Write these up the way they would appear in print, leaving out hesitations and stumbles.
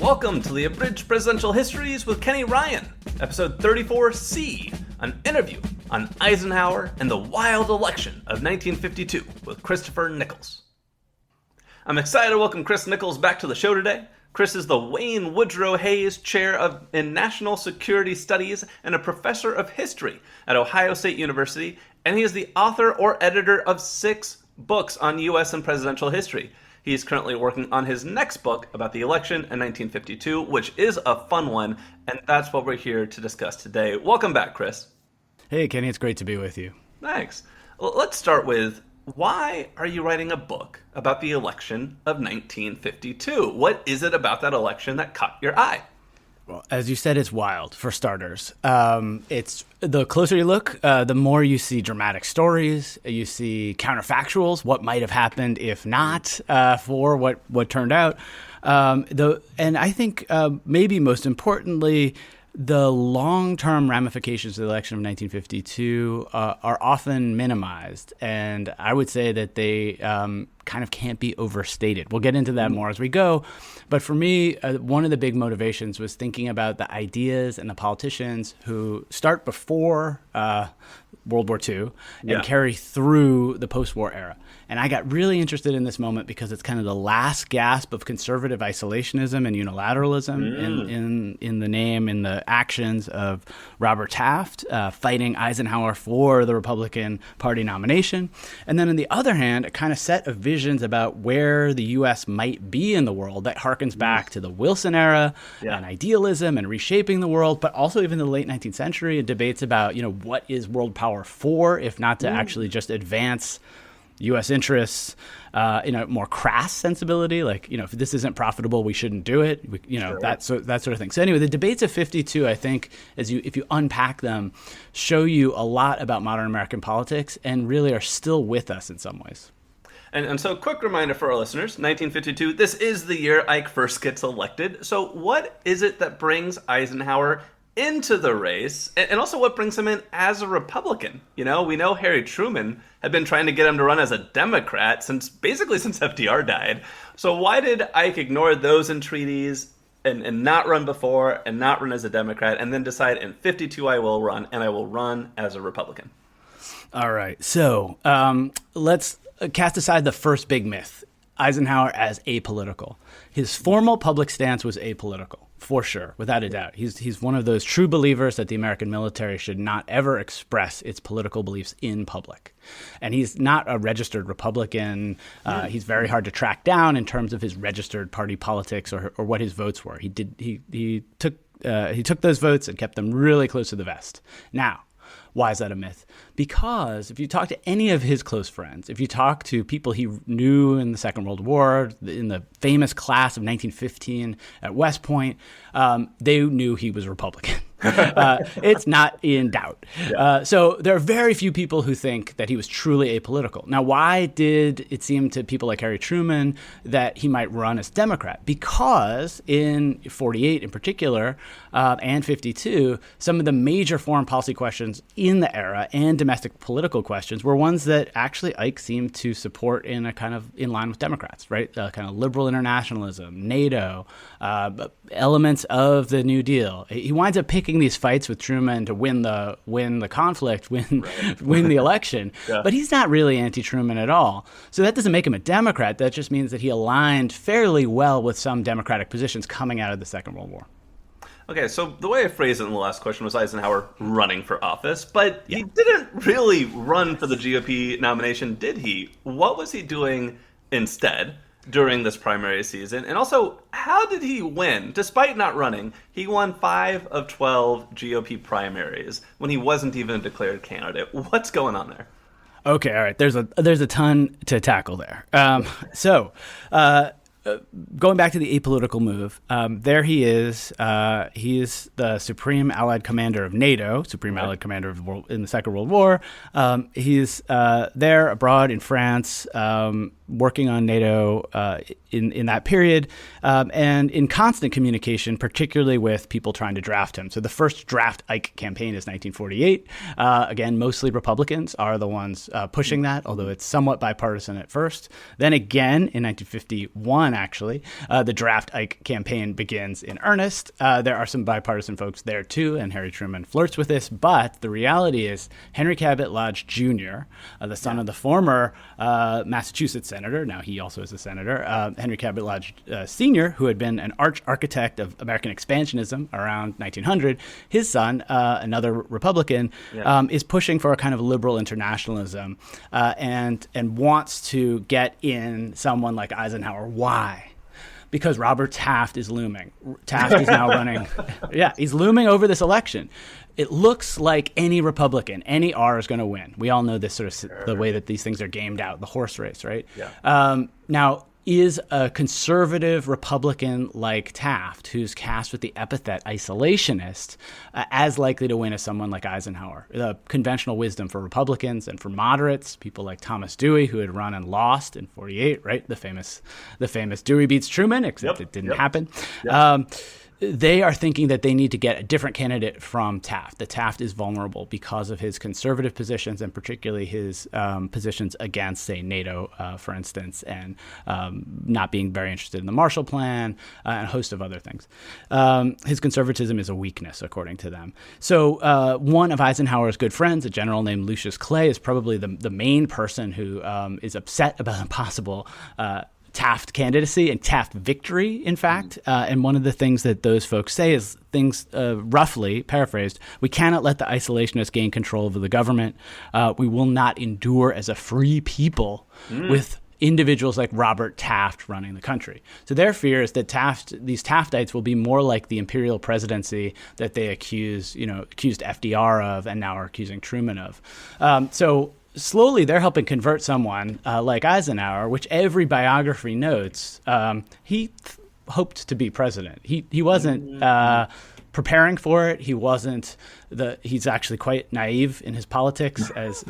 Welcome to the Abridged Presidential Histories with Kenny Ryan, episode 34C, an interview on Eisenhower and the wild election of 1952 with Christopher Nichols. I'm excited to welcome Chris Nichols back to the show today. Chris is the Wayne Woodrow Hayes Chair in National Security Studies and a professor of history at Ohio State University, and he is the author or editor of 6 books on U.S. and presidential history. He is currently working on his next book about the election in 1952, which is a fun one, and that's what we're here to discuss today. Welcome back, Chris. Hey, Kenny, it's great to be with you. Thanks. Well, let's start with, why are you writing a book about the election of 1952? What is it about that election that caught your eye? Well, as you said, it's wild, for starters. It's the closer you look, the more you see dramatic stories, you see counterfactuals, what might have happened if not, for what turned out. And I think maybe most importantly, the long-term ramifications of the election of 1952 are often minimized, and I would say that they kind of can't be overstated. We'll get into that more as we go, but for me, one of the big motivations was thinking about the ideas and the politicians who start before World War II and carry through the post-war era. And I got really interested in this moment because it's kind of the last gasp of conservative isolationism and unilateralism in the name, in the actions of Robert Taft, fighting Eisenhower for the Republican Party nomination. And then on the other hand, a kind of set of visions about where the U.S. might be in the world that harkens back to the Wilson era and idealism and reshaping the world, but also even the late 19th century and debates about, what is world power for, if not to actually just advance U.S. interests in a more crass sensibility, like, if this isn't profitable, we shouldn't do it, that sort of thing. So anyway, the debates of 52, I think, if you unpack them, show you a lot about modern American politics and really are still with us in some ways. And so, quick reminder for our listeners, 1952, this is the year Ike first gets elected. So what is it that brings Eisenhower into the race, and also what brings him in as a Republican? We know Harry Truman had been trying to get him to run as a Democrat since FDR died. So why did Ike ignore those entreaties and not run before and not run as a Democrat and then decide in 52 I will run, and I will run as a Republican? All right, so let's cast aside the first big myth, Eisenhower as apolitical. His formal public stance was apolitical. For sure, without a doubt. He's one of those true believers that the American military should not ever express its political beliefs in public. And he's not a registered Republican. He's very hard to track down in terms of his registered party politics or what his votes were. He took those votes and kept them really close to the vest. Now, why is that a myth? Because if you talk to any of his close friends, if you talk to people he knew in the Second World War, in the famous class of 1915 at West Point, they knew he was Republican. It's not in doubt. So there are very few people who think that he was truly apolitical. Now, why did it seem to people like Harry Truman that he might run as Democrat? Because in 48 in particular, and 52, some of the major foreign policy questions in the era and domestic political questions were ones that actually Ike seemed to support in a kind of in line with Democrats, right? Kind of liberal internationalism, NATO, elements of the New Deal. He winds up picking these fights with Truman to win the conflict, win the election. But he's not really anti-Truman at all. So that doesn't make him a Democrat. That just means that he aligned fairly well with some Democratic positions coming out of the Second World War. Okay, so the way I phrased it in the last question was Eisenhower running for office, but he didn't really run for the GOP nomination, did he? What was he doing instead during this primary season? And also, how did he win? Despite not running, he won 5 of 12 GOP primaries when he wasn't even a declared candidate. What's going on there? Okay, all right. There's a ton to tackle there. Going back to the apolitical move, there he is. He is the Supreme Allied Commander of NATO, Allied Commander in the Second World War. He's there abroad in France. working on NATO in that period, and in constant communication, particularly with people trying to draft him. So the first draft Ike campaign is 1948. Again, mostly Republicans are the ones pushing that, although it's somewhat bipartisan at first. Then again, in 1951, actually, the draft Ike campaign begins in earnest. There are some bipartisan folks there too, and Harry Truman flirts with this. But the reality is Henry Cabot Lodge Jr., the son of the former Massachusetts senator, now he also is a senator, Henry Cabot Lodge Sr., who had been an architect of American expansionism around 1900, his son, another Republican, is pushing for a kind of liberal internationalism and wants to get in someone like Eisenhower. Why? Because Robert Taft is looming. Taft is now running. Yeah, he's looming over this election. It looks like any Republican, any R is going to win. We all know this sort of the way that these things are gamed out, the horse race, right? Yeah. Now, is a conservative Republican like Taft, who's cast with the epithet isolationist, as likely to win as someone like Eisenhower? The conventional wisdom for Republicans and for moderates, people like Thomas Dewey, who had run and lost in 48, right? The famous Dewey beats Truman, except it didn't happen. Yep. They are thinking that they need to get a different candidate from Taft. That Taft is vulnerable because of his conservative positions and particularly his positions against, say, NATO, for instance, and not being very interested in the Marshall Plan and a host of other things. His conservatism is a weakness, according to them. So one of Eisenhower's good friends, a general named Lucius Clay, is probably the main person who is upset about a possible Taft candidacy and Taft victory, in fact. And one of the things that those folks say is things, roughly paraphrased, we cannot let the isolationists gain control over the government. We will not endure as a free people with individuals like Robert Taft running the country. So their fear is that these Taftites will be more like the imperial presidency that they accused FDR of and now are accusing Truman of. So slowly, they're helping convert someone like Eisenhower, which every biography notes he hoped to be president. He wasn't preparing for it. He wasn't he's actually quite naive in his politics, as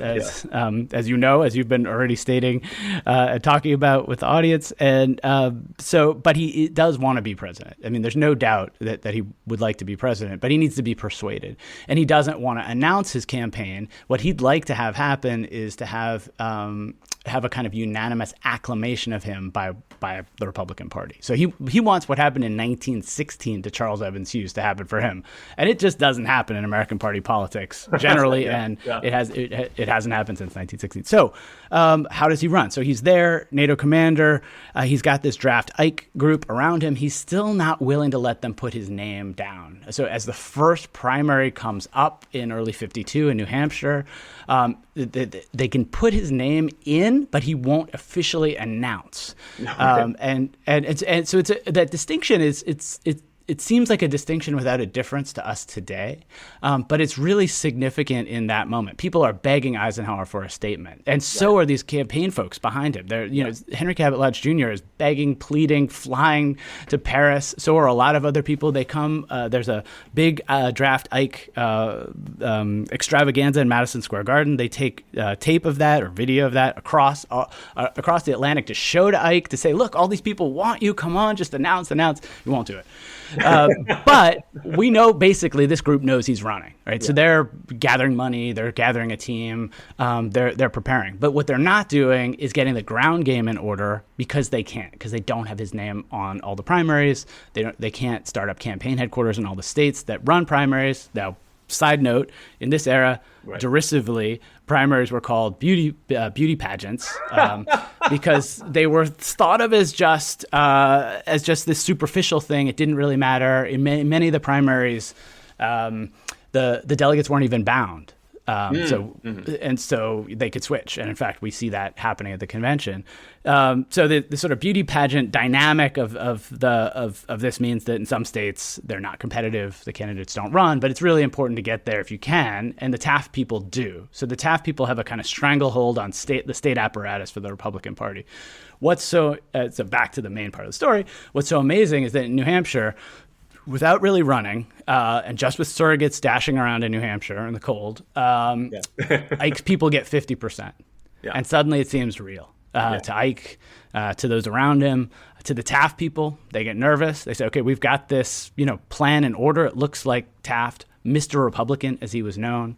you know, as you've been already stating and talking about with the audience. And but he does want to be president. I mean, there's no doubt that he would like to be president, but he needs to be persuaded. And he doesn't want to announce his campaign. What he'd like to have happen is to have a kind of unanimous acclamation of him by the Republican Party. So he wants what happened in 1916 to Charles Evans Hughes to happen for him, and it just doesn't happen in American Party politics generally, it hasn't happened since 1916. So how does he run? So he's there, NATO commander. He's got this draft Ike group around him. He's still not willing to let them put his name down. So as the first primary comes up in early 52 in New Hampshire, they can put his name in, but he won't officially announce. And so that distinction is it seems like a distinction without a difference to us today, but it's really significant in that moment. People are begging Eisenhower for a statement, and so are these campaign folks behind him. Henry Cabot Lodge Jr. is begging, pleading, flying to Paris. So are a lot of other people. They come. There's a big draft Ike extravaganza in Madison Square Garden. They take tape of that or video of that across the Atlantic to show to Ike, to say, look, all these people want you. Come on, just announce. He won't do it. But we know basically this group knows he's running, right? Yeah. So they're gathering money, they're gathering a team, they're preparing. But what they're not doing is getting the ground game in order because they can't, because they don't have his name on all the primaries. They can't start up campaign headquarters in all the states that run primaries. Now, side note, in this era, derisively, primaries were called beauty pageants because they were thought of as just this superficial thing. It didn't really matter. In many of the primaries, the delegates weren't even bound. And so they could switch. And in fact, we see that happening at the convention. So the sort of beauty pageant dynamic of this means that in some states they're not competitive, the candidates don't run, but it's really important to get there if you can, and the Taft people do. So the Taft people have a kind of stranglehold on the state apparatus for the Republican Party. So back to the main part of the story, what's so amazing is that in New Hampshire, without really running, and just with surrogates dashing around in New Hampshire in the cold, Ike's people get 50%. Yeah. And suddenly it seems real. to Ike, to those around him, to the Taft people. They get nervous. They say, okay, we've got this, plan and order. It looks like Taft, Mr. Republican, as he was known,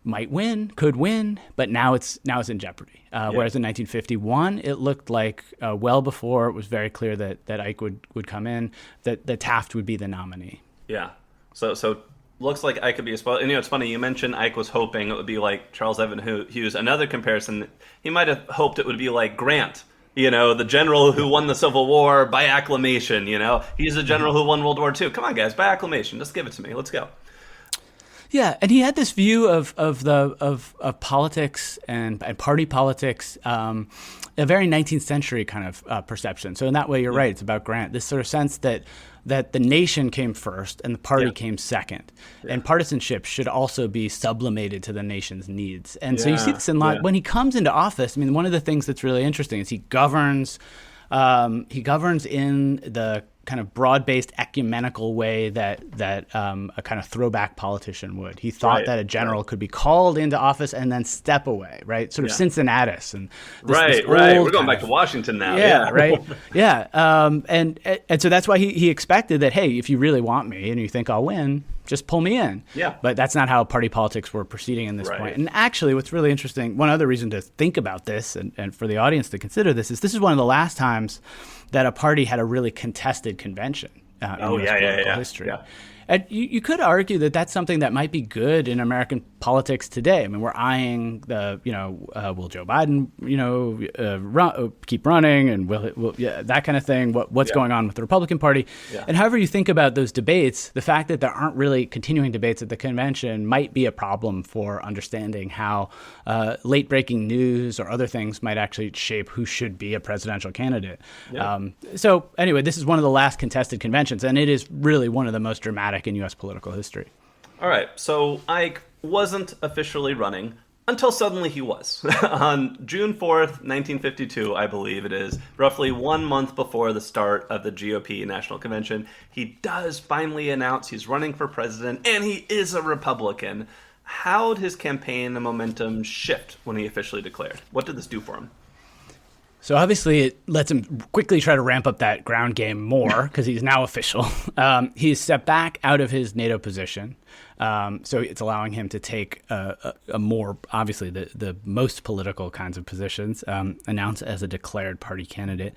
might win, could win, but now it's in jeopardy. Whereas in 1951, it looked like well before it was very clear that Ike would come in, that Taft would be the nominee. Yeah. So looks like Ike could be a spot. And it's funny, you mentioned Ike was hoping it would be like Charles Evan Hughes. Another comparison, he might have hoped it would be like Grant, the general who won the Civil War by acclamation. He's a general who won World War II. Come on, guys, by acclamation, just give it to me. Let's go. Yeah, and he had this view of politics and party politics, a very 19th century kind of perception. So in that way, you're right. It's about Grant. This sort of sense that the nation came first and the party came second, and partisanship should also be sublimated to the nation's needs. And so you see this in when he comes into office. I mean, one of the things that's really interesting is he governs in the kind of broad-based ecumenical way that a kind of throwback politician would. He thought that a general could be called into office and then step away, right? Sort of Cincinnatus and this We're going back to Washington now. Yeah, right. Yeah, and so that's why he expected that. Hey, if you really want me and you think I'll win, just pull me in. Yeah. But that's not how party politics were proceeding in this point. And actually, what's really interesting, one other reason to think about this and for the audience to consider this is one of the last times that a party had a really contested convention in U.S. political history. Yeah. And you could argue that that's something that might be good in American politics today. I mean, we're eyeing the, will Joe Biden, keep running, and will that kind of thing. What's going on with the Republican Party? Yeah. And however you think about those debates, the fact that there aren't really continuing debates at the convention might be a problem for understanding how late-breaking news or other things might actually shape who should be a presidential candidate. Yeah. So anyway, this is one of the last contested conventions, and it is really one of the most dramatic in U.S. political history. All right, so Ike wasn't officially running until suddenly he was. On June 4th, 1952, I believe it is, roughly 1 month before the start of the GOP National Convention, he does finally announce he's running for president, and he is a Republican. How did his campaign and momentum shift when he officially declared? What did this do for him? So obviously it lets him quickly try to ramp up that ground game more because he's now official. He's stepped back out of his NATO position. So it's allowing him to take a more, obviously, the most political kinds of positions, announced as a declared party candidate.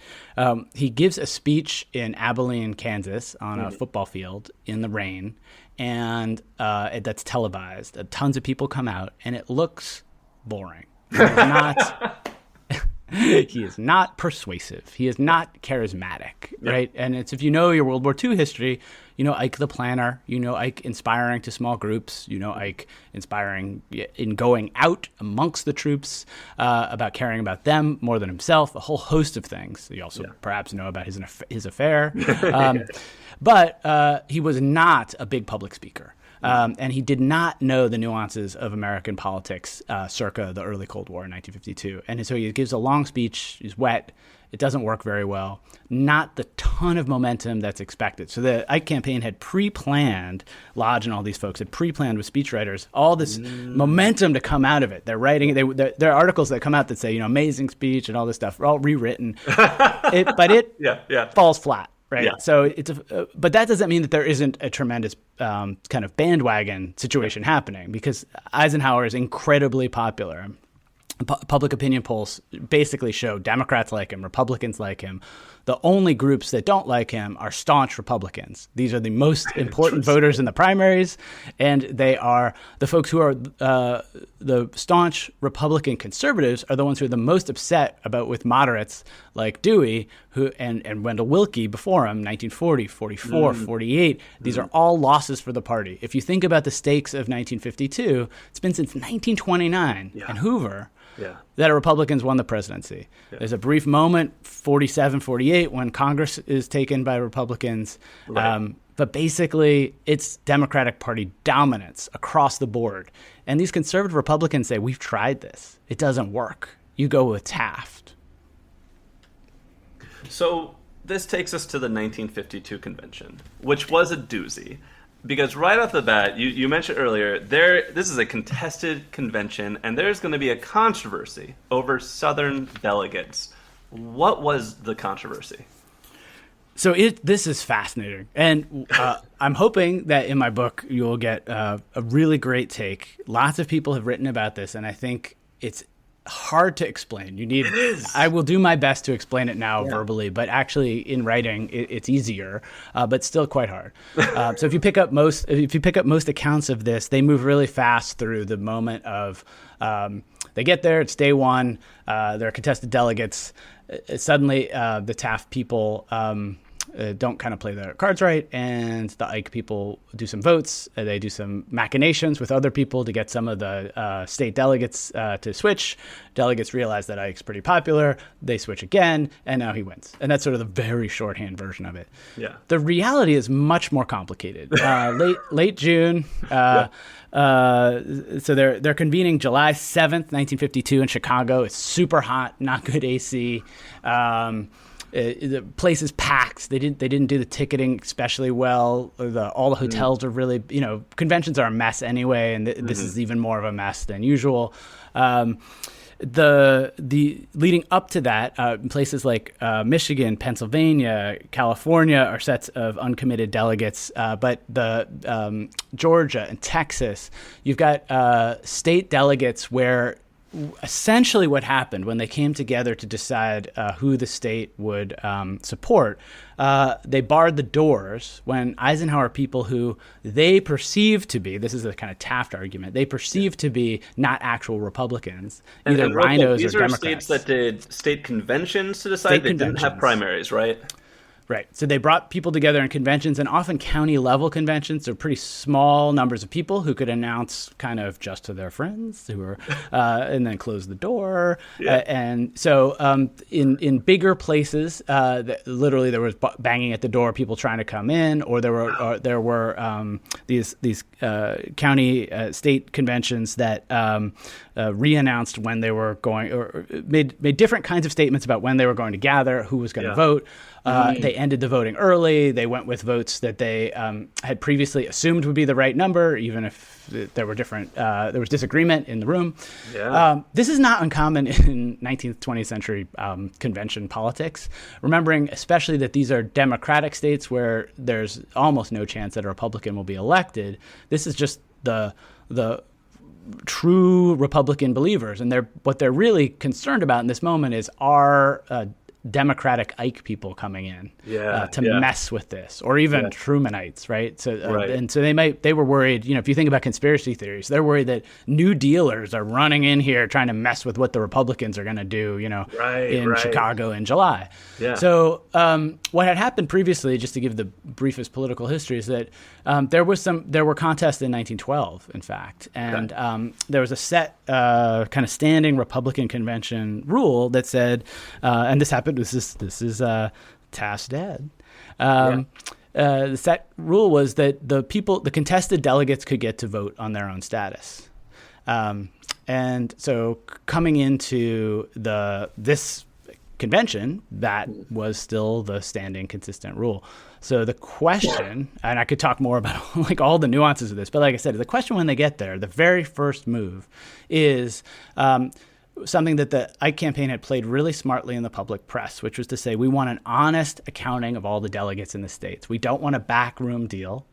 He gives a speech in Abilene, Kansas, on a football field in the rain, and that's televised. Tons of people come out, and it looks boring. He is not persuasive. He is not charismatic, right? And it's, if you know your World War II history, you know Ike the planner, you know Ike inspiring to small groups, you know Ike inspiring in going out amongst the troops, about caring about them more than himself, a whole host of things. You also perhaps know about his affair. But he was not a big public speaker. And he did not know the nuances of American politics circa the early Cold War in 1952. And so he gives a long speech. He's wet. It doesn't work very well. Not the ton of momentum that's expected. So the Ike campaign had pre-planned, Lodge and all these folks had pre-planned with speechwriters all this momentum to come out of it. They're writing, there are articles that come out that say, amazing speech and all this stuff. They're all rewritten. But it falls flat. Right. Yeah. So but that doesn't mean that there isn't a tremendous kind of bandwagon situation happening, because Eisenhower is incredibly popular. Public opinion polls basically show Democrats like him, Republicans like him. The only groups that don't like him are staunch Republicans. These are the most important voters in the primaries, and they are the folks who are the staunch Republican conservatives are the ones who are the most upset about with moderates like Dewey and Wendell Willkie before him, 1940, 44, 48. These are all losses for the party. If you think about the stakes of 1952, it's been since 1929 and Hoover that Republicans won the presidency. There's a brief moment, 47, 48, when Congress is taken by Republicans. But basically, it's Democratic Party dominance across the board. And these conservative Republicans say, we've tried this. It doesn't work. You go with Taft. So this takes us to the 1952 convention, which was a doozy. Because right off the bat, you mentioned earlier, this is a contested convention, and there's going to be a controversy over Southern delegates. What was the controversy? So this is fascinating, and I'm hoping that in my book you'll get a really great take. Lots of people have written about this, and I think it's hard to explain. I will do my best to explain it now verbally, but actually in writing it's easier, but still quite hard. So if you pick up most accounts of this, they move really fast through the moment of they get there. It's day one. They're contested delegates. Suddenly, the Taft people don't kind of play their cards right, and the Ike people do some votes. They do some machinations with other people to get some of the state delegates to switch. Delegates realize that Ike's pretty popular. They switch again, and now he wins. And that's sort of the very shorthand version of it. Yeah. The reality is much more complicated. Late June. So they're convening July 7th, 1952 in Chicago. It's super hot, not good AC. The place is packed. They didn't do the ticketing especially well. All the hotels are really, conventions are a mess anyway, and this is even more of a mess than usual. The leading up to that, places like Michigan, Pennsylvania, California are sets of uncommitted delegates, but the Georgia and Texas, you've got state delegates where essentially what happened when they came together to decide who the state would support, they barred the doors when Eisenhower people who they perceived to be, this is the kind of Taft argument, they perceived to be not actual Republicans, either rhinos or Democrats. These are states that did state conventions to decide. They didn't have primaries, right? Right. So they brought people together in conventions, and often county-level conventions. They're pretty small numbers of people who could announce kind of just to their friends who were, and then close the door. Yeah. And so in bigger places, literally there was banging at the door, people trying to come in, or there were these county state conventions that re-announced when they were going, or made different kinds of statements about when they were going to gather, who was going to vote. They ended the voting early. They went with votes that they had previously assumed would be the right number, even if there were there was disagreement in the room. Yeah. This is not uncommon in 19th, 20th century convention politics, remembering especially that these are democratic states where there's almost no chance that a Republican will be elected. This is just the true Republican believers, and what they're really concerned about in this moment is our Democratic Ike people coming in to mess with this, or even Trumanites, right? So, and so they were worried. If you think about conspiracy theories, they're worried that New Dealers are running in here trying to mess with what the Republicans are going to do, in Chicago in July. Yeah. So what had happened previously, just to give the briefest political history, is that there were contests in 1912, in fact, and there was a set kind of standing Republican convention rule that said, and this happened. This is Taft's dad. The set rule was that the contested delegates could get to vote on their own status. And so coming into this convention, that was still the standing consistent rule. So the question, and I could talk more about like all the nuances of this, but like I said, the question when they get there, the very first move is something that the Ike campaign had played really smartly in the public press, which was to say, we want an honest accounting of all the delegates in the states. We don't want a backroom deal.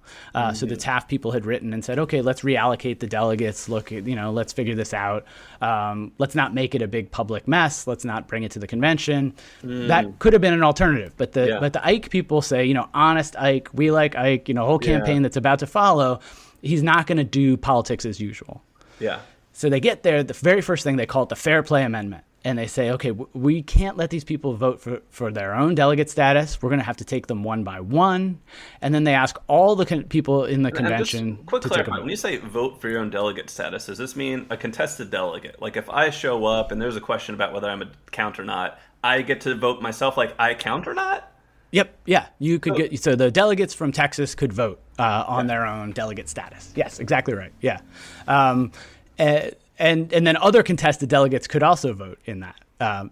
So the Taft people had written and said, okay, let's reallocate the delegates. Look, let's figure this out. Let's not make it a big public mess. Let's not bring it to the convention. That could have been an alternative. But the Ike people say, honest Ike, we like Ike, whole campaign that's about to follow. He's not going to do politics as usual. Yeah. So they get there, the very first thing they call it the Fair Play Amendment. And they say, okay, we can't let these people vote for their own delegate status. We're going to have to take them one by one. And then they ask all the people in the convention to take a vote. When you say vote for your own delegate status, does this mean a contested delegate? Like if I show up and there's a question about whether I'm a count or not, I get to vote myself like I count or not? Yep. Yeah. You could so the delegates from Texas could vote on their own delegate status. Yes, exactly right. Yeah. And then other contested delegates could also vote in that.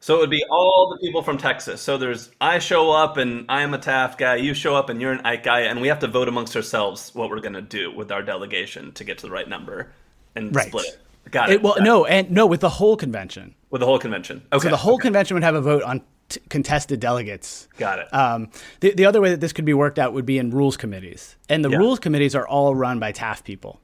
So it would be all the people from Texas. So I show up and I'm a Taft guy, you show up and you're an Ike guy, and we have to vote amongst ourselves what we're going to do with our delegation to get to the right number and Right. split it. Got it. Well, no, with the whole convention. With the whole convention. Okay. So the whole convention would have a vote on contested delegates. Got it. The other way that this could be worked out would be in rules committees. And the rules committees are all run by Taft people.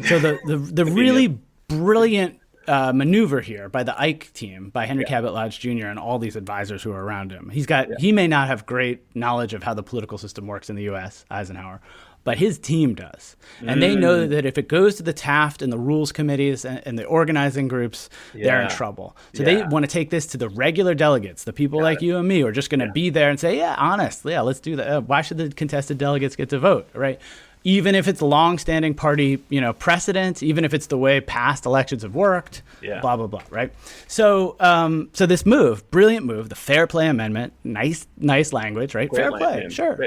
So the really brilliant maneuver here by the Ike team, by Henry Cabot Lodge Jr. and all these advisors who are around him. He may not have great knowledge of how the political system works in the U.S., Eisenhower, but his team does. And they know that if it goes to the Taft and the rules committees and the organizing groups, they're in trouble. So they want to take this to the regular delegates, the people like you and me who are just going to be there and say, let's do that. Why should the contested delegates get to vote, right? Even if it's long-standing party, precedent, even if it's the way past elections have worked, blah, blah, blah, right? So so this brilliant move, the Fair Play Amendment, nice language, right? Fair play, sure.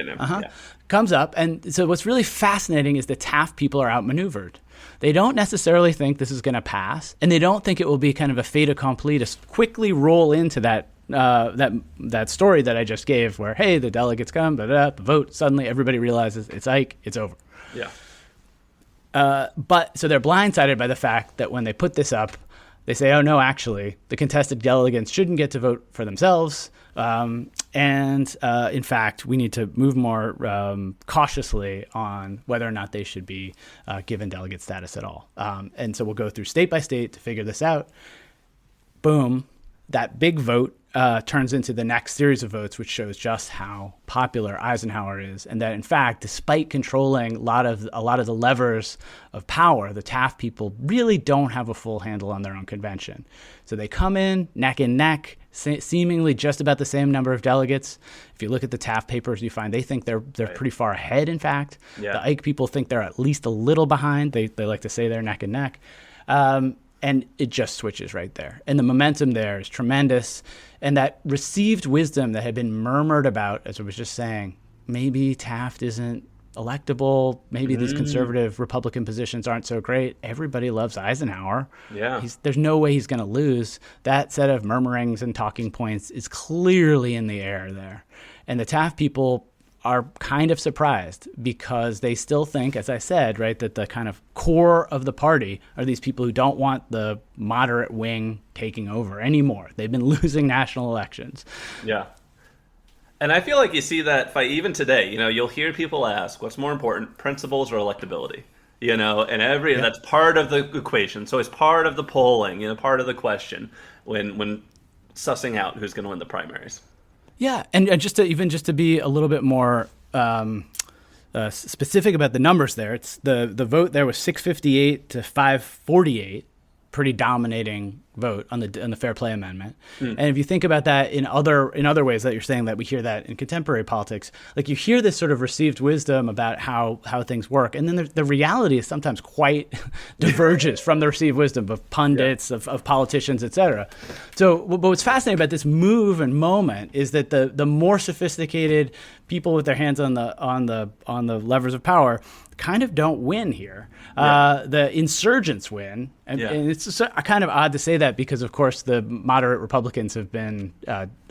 Comes up. And so what's really fascinating is the Taft people are outmaneuvered. They don't necessarily think this is going to pass, and they don't think it will be kind of a fait accompli to quickly roll into that story that I just gave where, hey, the delegates come, vote, suddenly everybody realizes it's Ike, it's over. Yeah. But so they're blindsided by the fact that when they put this up, they say, oh, no, actually, the contested delegates shouldn't get to vote for themselves. In fact, we need to move more cautiously on whether or not they should be given delegate status at all. And so we'll go through state by state to figure this out. Boom. That big vote turns into the next series of votes, which shows just how popular Eisenhower is, and that in fact, despite controlling a lot of the levers of power, the Taft people really don't have a full handle on their own convention. So they come in neck and neck, seemingly just about the same number of delegates. If you look at the Taft papers, you find they think they're pretty far ahead. In fact, the Ike people think they're at least a little behind. They like to say they're neck and neck. And it just switches right there. And the momentum there is tremendous. And that received wisdom that had been murmured about, as I was just saying, maybe Taft isn't electable, maybe these conservative Republican positions aren't so great. Everybody loves Eisenhower. Yeah. There's no way he's going to lose. That set of murmurings and talking points is clearly in the air there. And the Taft people are kind of surprised because they still think, as I said, right, that the kind of core of the party are these people who don't want the moderate wing taking over anymore. They've been losing national elections. Yeah. And I feel like you see that fight even today. You'll hear people ask, what's more important, principles or electability? And that's part of the equation. So it's part of the polling, part of the question when sussing out who's going to win the primaries. Yeah, and just to be a little bit more specific about the numbers there, it's the vote there was 658 to 548, pretty dominating vote on the Fair Play Amendment. And if you think about that in other ways that you're saying that we hear that in contemporary politics, like you hear this sort of received wisdom about how things work, and then the reality is sometimes quite diverges from the received wisdom of pundits, of politicians, etc. So, but what's fascinating about this move and moment is that the more sophisticated people with their hands on the levers of power kind of don't win here. The insurgents win, and it's kind of odd to say that because, of course, the moderate Republicans have been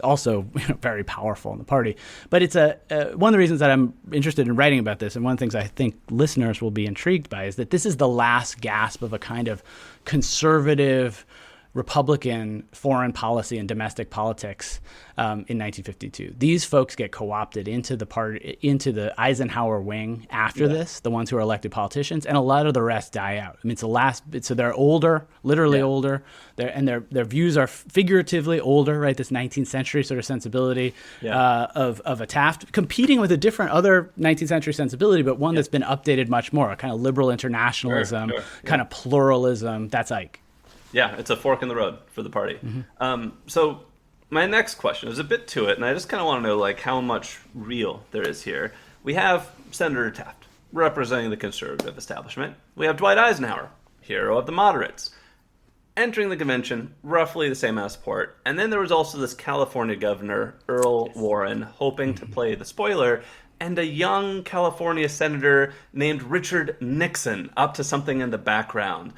also very powerful in the party. But it's one of the reasons that I'm interested in writing about this, and one of the things I think listeners will be intrigued by, is that this is the last gasp of a kind of conservative Republican foreign policy and domestic politics in 1952. These folks get co-opted into the Eisenhower wing after this, the ones who are elected politicians, and a lot of the rest die out. I mean, so they're older, literally older, their views are figuratively older, right? This 19th century sort of sensibility of a Taft, competing with a different other 19th century sensibility, but one that's been updated much more, a kind of liberal internationalism, kind of pluralism. That's Ike. Yeah, it's a fork in the road for the party. So my next question is a bit to it, and I just kind of want to know how much real there is here. We have Senator Taft representing the conservative establishment. We have Dwight Eisenhower, hero of the moderates, entering the convention, roughly the same amount of support. And then there was also this California governor, Earl Warren, hoping to play the spoiler, and a young California senator named Richard Nixon up to something in the background.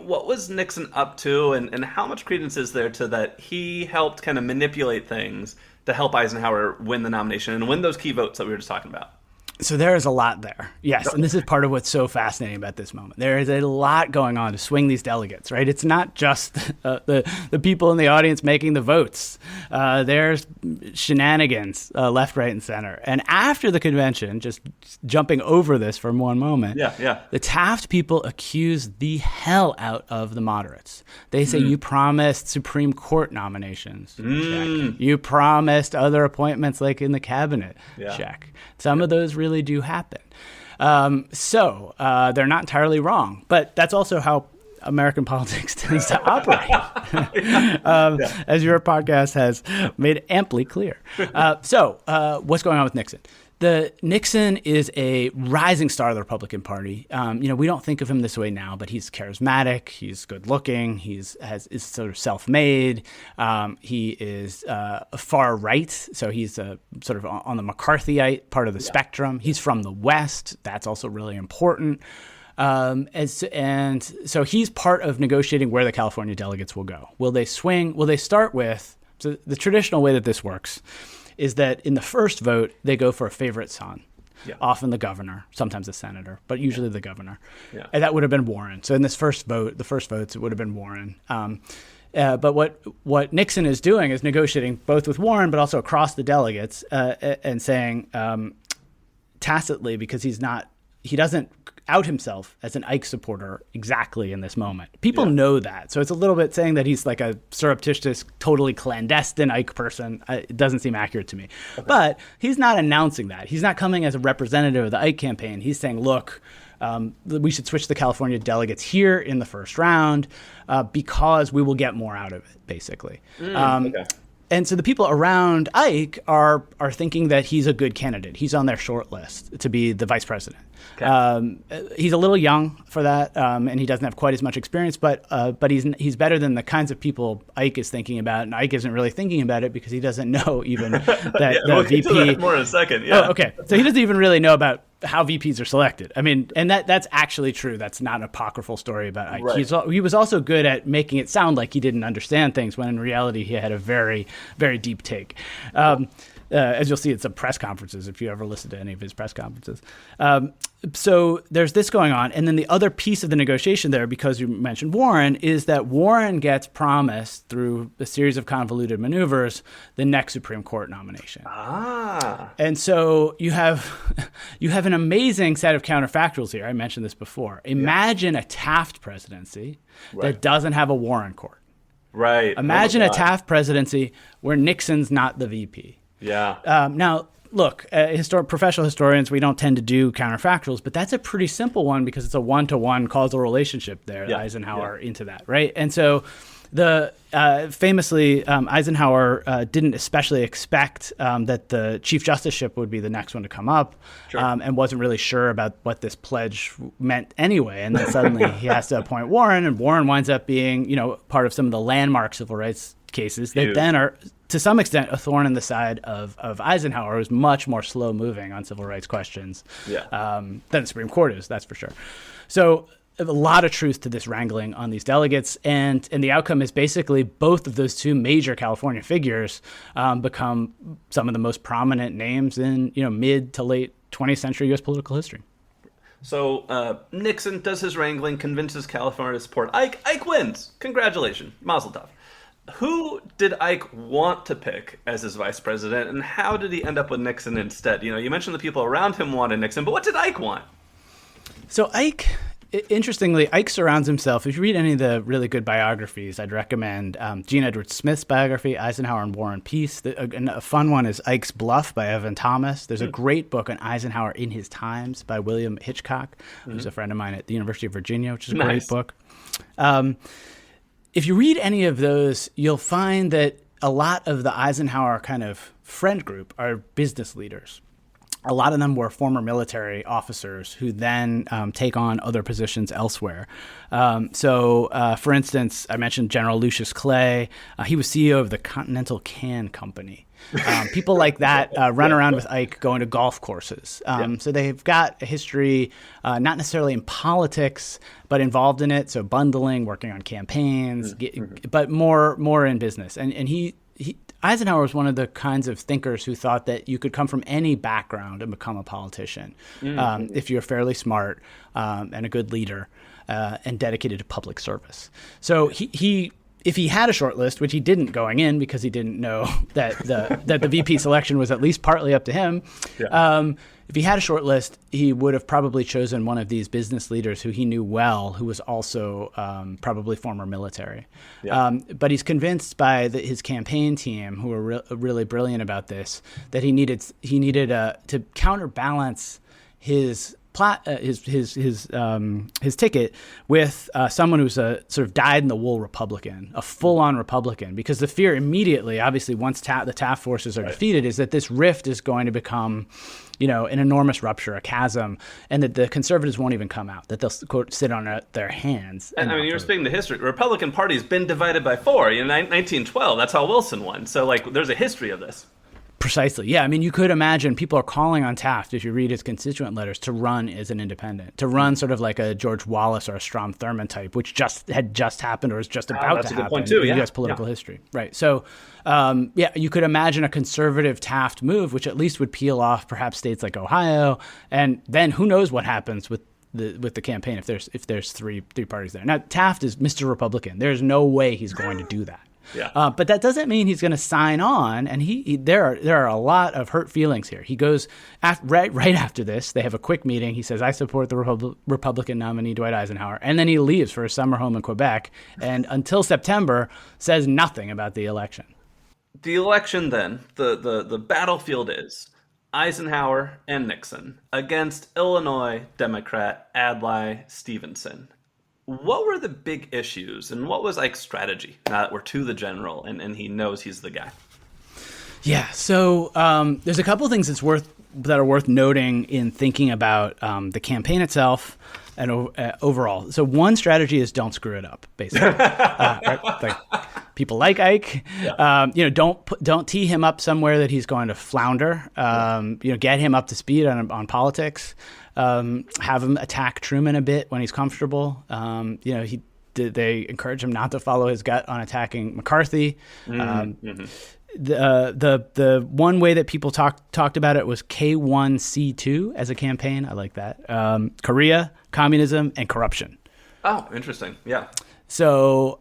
what was Nixon up to, and how much credence is there to that he helped kind of manipulate things to help Eisenhower win the nomination and win those key votes that we were just talking about? So there is a lot there. Yes, and this is part of what's so fascinating about this moment. There is a lot going on to swing these delegates, right? It's not just the people in the audience making the votes. There's shenanigans left, right, and center. And after the convention, just jumping over this for one moment, the Taft people accuse the hell out of the moderates. They say, you promised Supreme Court nominations. Check. You promised other appointments like in the cabinet. Check. Some of those really do happen. So they're not entirely wrong, but that's also how American politics tends to operate, as your podcast has made amply clear. So what's going on with Nixon? Nixon is a rising star of the Republican Party. We don't think of him this way now, but he's charismatic. He's good looking. Is sort of self-made. He is far right, so he's sort of on the McCarthyite part of the spectrum. He's from the West. That's also really important. And so he's part of negotiating where the California delegates will go. Will they swing? Will they start with? So the traditional way that this works is that in the first vote, they go for a favorite son, often the governor, sometimes the senator, but usually the governor. And that would have been Warren. So in this first vote, the first votes, it would have been Warren. But what Nixon is doing is negotiating both with Warren, but also across the delegates and saying tacitly, because he doesn't out himself as an Ike supporter exactly in this moment. People know that. So it's a little bit saying that he's like a surreptitious, totally clandestine Ike person. It doesn't seem accurate to me. Okay. But he's not announcing that. He's not coming as a representative of the Ike campaign. He's saying, look, we should switch the California delegates here in the first round because we will get more out of it, basically. Okay. And so the people around Ike are thinking that he's a good candidate. He's on their short list to be the vice president. Okay. He's a little young for that, and he doesn't have quite as much experience. But he's better than the kinds of people Ike is thinking about, and Ike isn't really thinking about it because he doesn't know even that we'll VP. Get to that more in a second. Yeah. Oh, okay. So he doesn't even really know about how VPs are selected. I mean, and that's actually true. That's not an apocryphal story about Ike. Right. He was also good at making it sound like he didn't understand things when in reality he had a very, very deep take. As you'll see at some press conferences, if you ever listen to any of his press conferences. So there's this going on. And then the other piece of the negotiation there, because you mentioned Warren, is that Warren gets promised through a series of convoluted maneuvers the next Supreme Court nomination. And so you have an amazing set of counterfactuals here. I mentioned this before. Imagine a Taft presidency that doesn't have a Warren court. Right. Imagine a Taft presidency where Nixon's not the VP. Yeah. Now, look, professional historians, we don't tend to do counterfactuals, but that's a pretty simple one because it's a one-to-one causal relationship there, Eisenhower into that, right? And so famously, Eisenhower didn't especially expect that the Chief Justiceship would be the next one to come up, and wasn't really sure about what this pledge meant anyway. And then suddenly he has to appoint Warren, and Warren winds up being, part of some of the landmark civil rights cases that then are, to some extent, a thorn in the side of Eisenhower, who's much more slow-moving on civil rights questions than the Supreme Court is, that's for sure. So a lot of truth to this wrangling on these delegates, and the outcome is basically both of those two major California figures become some of the most prominent names in mid to late 20th century U.S. political history. So Nixon does his wrangling, convinces California to support Ike. Ike wins. Congratulations. Mazel tov. Who did Ike want to pick as his vice president, and how did he end up with Nixon instead? You mentioned the people around him wanted Nixon, but what did Ike want? So Ike, interestingly, Ike surrounds himself. If you read any of the really good biographies, I'd recommend Gene Edward Smith's biography, Eisenhower and War and Peace. A fun one is Ike's Bluff by Evan Thomas. There's a great book on Eisenhower in His Times by William Hitchcock, who's a friend of mine at the University of Virginia, which is a great book. If you read any of those, you'll find that a lot of the Eisenhower kind of friend group are business leaders. a lot of them were former military officers who then take on other positions elsewhere. For instance, I mentioned General Lucius Clay. He was CEO of the Continental Can Company. People like that run around with Ike going to golf courses. So they've got a history, not necessarily in politics, but involved in it. So bundling, working on campaigns, but more in business. And Eisenhower was one of the kinds of thinkers who thought that you could come from any background and become a politician if you're fairly smart and a good leader and dedicated to public service. So if he had a short list, which he didn't going in because he didn't know that the VP selection was at least partly up to him, if he had a short list, he would have probably chosen one of these business leaders who he knew well, who was also probably former military. But he's convinced by his campaign team, who are really brilliant about this, that he needed to counterbalance his ticket with someone who's a sort of dyed-in-the-wool Republican, a full-on Republican, because the fear immediately, obviously, once the Taft forces are defeated, is that this rift is going to become, an enormous rupture, a chasm, and that the conservatives won't even come out, that they'll, quote, sit on their hands. And I mean, you're speaking to history. The Republican Party's been divided by 4. In 1912, that's how Wilson won. So, there's a history of this. Precisely. Yeah. I mean, you could imagine people are calling on Taft, if you read his constituent letters, to run as an independent, to run sort of like a George Wallace or a Strom Thurmond type, which had just happened or is just about to happen point too, in U.S. political history. Right. So, you could imagine a conservative Taft move, which at least would peel off perhaps states like Ohio. And then who knows what happens with the campaign if there's three parties there. Now, Taft is Mr. Republican. There's no way he's going to do that. But that doesn't mean he's going to sign on, and there are a lot of hurt feelings here. He goes right after this. They have a quick meeting. He says, "I support the Republican nominee Dwight Eisenhower," and then he leaves for his summer home in Quebec, and until September says nothing about the election. The election, then, the battlefield is Eisenhower and Nixon against Illinois Democrat Adlai Stevenson. What were the big issues, and what was Ike's strategy now that we're to the general and he knows he's the guy? Yeah, so there's a couple of things that are worth noting in thinking about the campaign itself and overall. So one strategy is don't screw it up, basically. Right? People like Ike, don't tee him up somewhere that he's going to flounder. Get him up to speed on politics. Have him attack Truman a bit when he's comfortable. They encourage him not to follow his gut on attacking McCarthy. The one way that people talked about it was K1C2 as a campaign. I like that. Korea, communism, and corruption. Oh, interesting. Yeah. So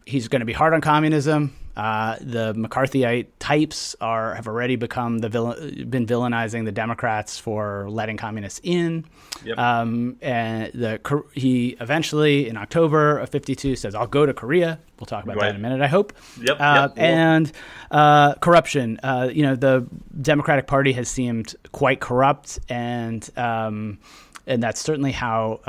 he's going to be hard on communism. The McCarthyite types have already been villainizing the Democrats for letting communists in. Yep. And he eventually, in October of 1952, says, "I'll go to Korea." We'll talk about that in a minute, I hope. Yep. And corruption. The Democratic Party has seemed quite corrupt, and that's certainly how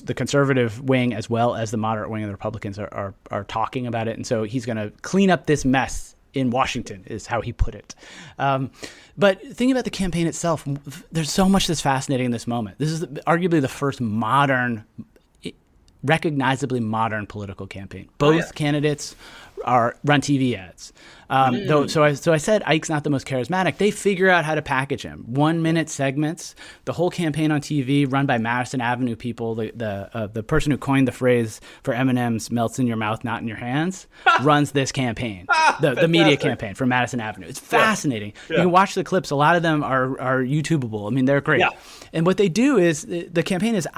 the conservative wing, as well as the moderate wing of the Republicans, are talking about it. And so he's going to clean up this mess in Washington, is how he put it. But thinking about the campaign itself, there's so much that's fascinating in this moment. This is arguably the first recognizably modern political campaign. Both candidates run TV ads. So I said Ike's not the most charismatic. They figure out how to package him. 1-minute segments. The whole campaign on TV, run by Madison Avenue people. The person who coined the phrase for M&M's "melts in your mouth, not in your hands," runs this campaign. The media campaign for Madison Avenue. It's fascinating. You can watch the clips. A lot of them are YouTubeable. I mean, they're great. Yeah. And what they do is the campaign is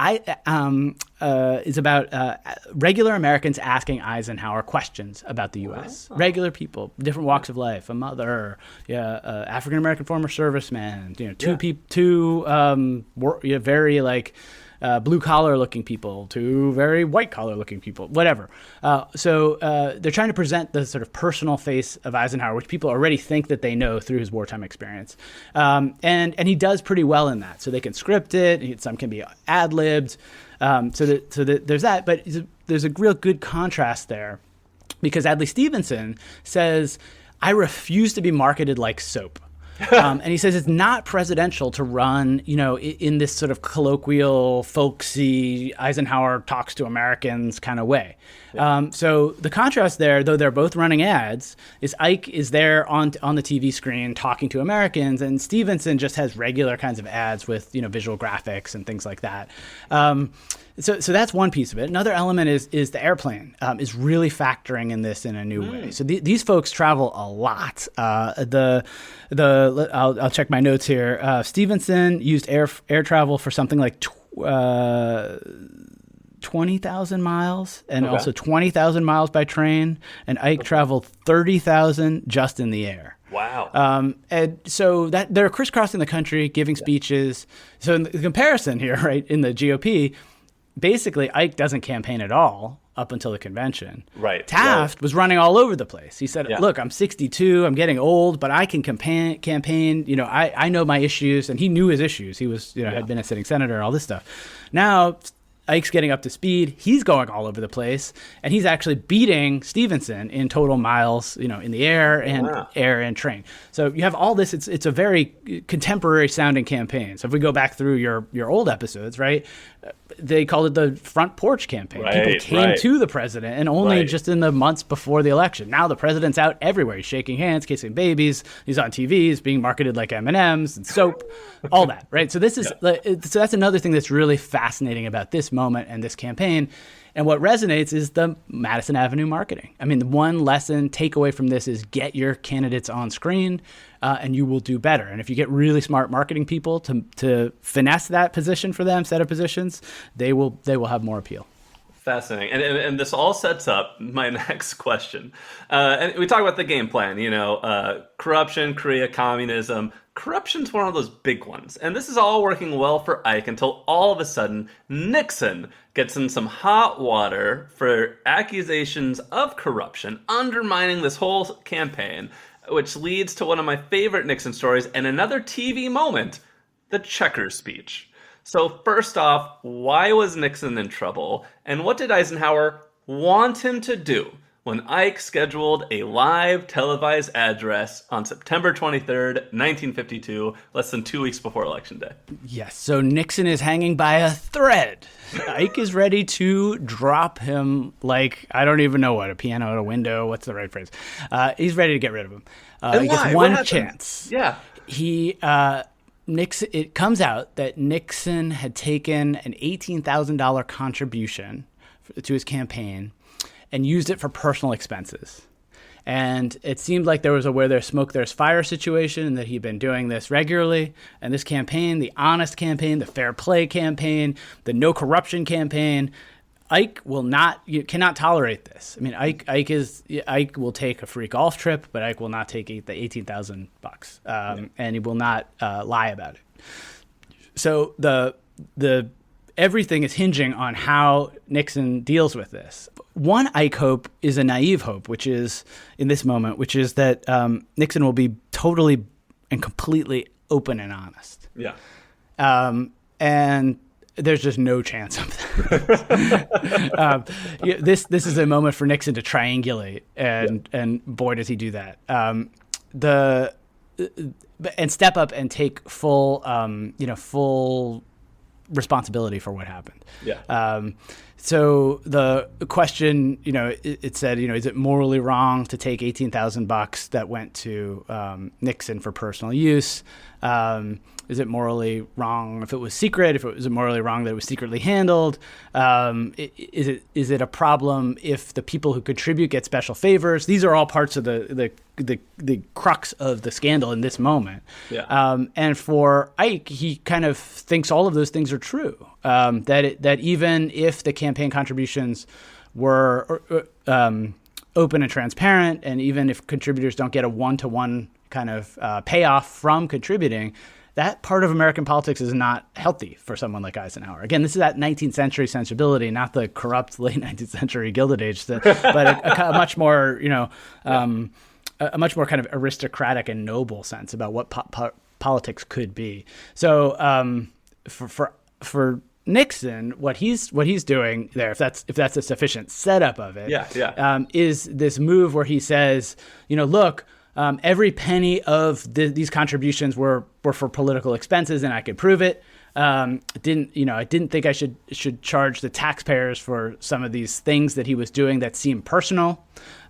about regular Americans asking Eisenhower questions about the U.S. Regular people, different walks of life, a mother, African-American former serviceman, two very blue-collar looking people, two very white-collar looking people, whatever. So they're trying to present the sort of personal face of Eisenhower, which people already think that they know through his wartime experience. And he does pretty well in that. So they can script it. Some can be ad-libbed. So there's that. But there's a real good contrast there, because Adlai Stevenson says, "I refuse to be marketed like soap." And he says it's not presidential to run, in this sort of colloquial, folksy, Eisenhower talks to Americans kind of way. Yeah. So the contrast there, though they're both running ads, is Ike is there on the TV screen talking to Americans, and Stevenson just has regular kinds of ads with visual graphics and things like that. So that's one piece of it. Another element is the airplane is really factoring in this in a new way. So these folks travel a lot. I'll check my notes here. Stevenson used air travel for something like 20,000 miles and also 20,000 miles by train. And Ike traveled 30,000 just in the air. Wow. And so that they're crisscrossing the country, giving speeches. So in the comparison here, right, in the GOP, basically Ike doesn't campaign at all up until the convention. Right. Taft was running all over the place. He said, look, I'm 62, I'm getting old, but I can campaign. I know my issues, and he knew his issues. He was, had been a sitting senator, all this stuff. Now Ike's getting up to speed. He's going all over the place, and he's actually beating Stevenson in total miles, in the air and train. So you have all this. It's a very contemporary sounding campaign. So if we go back through your old episodes, right, they called it the front porch campaign. People came to the president, and only just in the months before the election. Now the president's out everywhere. He's shaking hands, kissing babies. He's on TV. He's being marketed like M&Ms and soap, all that, right? So this is so that's another thing that's really fascinating about this moment and this campaign. And what resonates is the Madison Avenue marketing. I mean, the one lesson takeaway from this is get your candidates on screen, and you will do better. And if you get really smart marketing people to finesse that position for them, set of positions, they will have more appeal. Fascinating. And this all sets up my next question. And we talk about the game plan, corruption, Korea, communism. Corruption's one of those big ones. And this is all working well for Ike until all of a sudden Nixon gets in some hot water for accusations of corruption, undermining this whole campaign, which leads to one of my favorite Nixon stories and another TV moment, the Checkers speech. So first off, why was Nixon in trouble? And what did Eisenhower want him to do when Ike scheduled a live televised address on September 23rd, 1952, less than 2 weeks before Election Day? Yes, so Nixon is hanging by a thread. Ike is ready to drop him like, I don't even know what, a piano at a window. What's the right phrase? He's ready to get rid of him. He gets one chance. Yeah. Nixon. It comes out that Nixon had taken an $18,000 contribution to his campaign and used it for personal expenses. And it seemed like there was a where there's smoke, there's fire situation, and that he'd been doing this regularly. And this campaign, the honest campaign, the fair play campaign, the no corruption campaign, Ike cannot tolerate this. I mean, Ike will take a free golf trip, but Ike will not take the $18,000, and he will not lie about it. So the everything is hinging on how Nixon deals with this. One Ike hope is a naive hope, which is in this moment, which is that Nixon will be totally and completely open and honest. Yeah. And there's just no chance of that. This is a moment for Nixon to triangulate, and boy does he do that. And step up and take full responsibility for what happened. Yeah. So the question, it said, is it morally wrong to take $18,000 that went to Nixon for personal use? Is it morally wrong if it was secret? If it was morally wrong that it was secretly handled? Is it a problem if the people who contribute get special favors? These are all parts of the crux of the scandal in this moment. Yeah. And for Ike, he kind of thinks all of those things are true. That even if the campaign contributions were open and transparent, and even if contributors don't get a one-to-one kind of payoff from contributing, that part of American politics is not healthy for someone like Eisenhower. Again, this is that 19th century sensibility, not the corrupt late 19th century Gilded Age, but a much more, a much more kind of aristocratic and noble sense about what politics could be. So for Nixon, what he's doing there, if that's a sufficient setup of it, yeah. Is this move where he says, look, Every penny of these contributions were for political expenses, and I could prove it. I didn't think I should charge the taxpayers for some of these things that he was doing that seemed personal.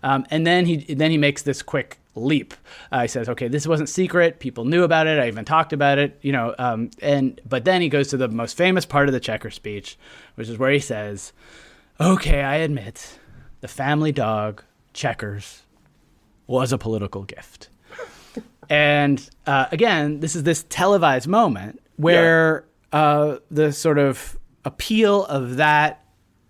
And then he makes this quick leap. He says, okay, this wasn't secret. People knew about it. I even talked about it, but then he goes to the most famous part of the Checker speech, which is where he says, okay, I admit the family dog, Checkers, was a political gift. And again, this is this televised moment where the sort of appeal of that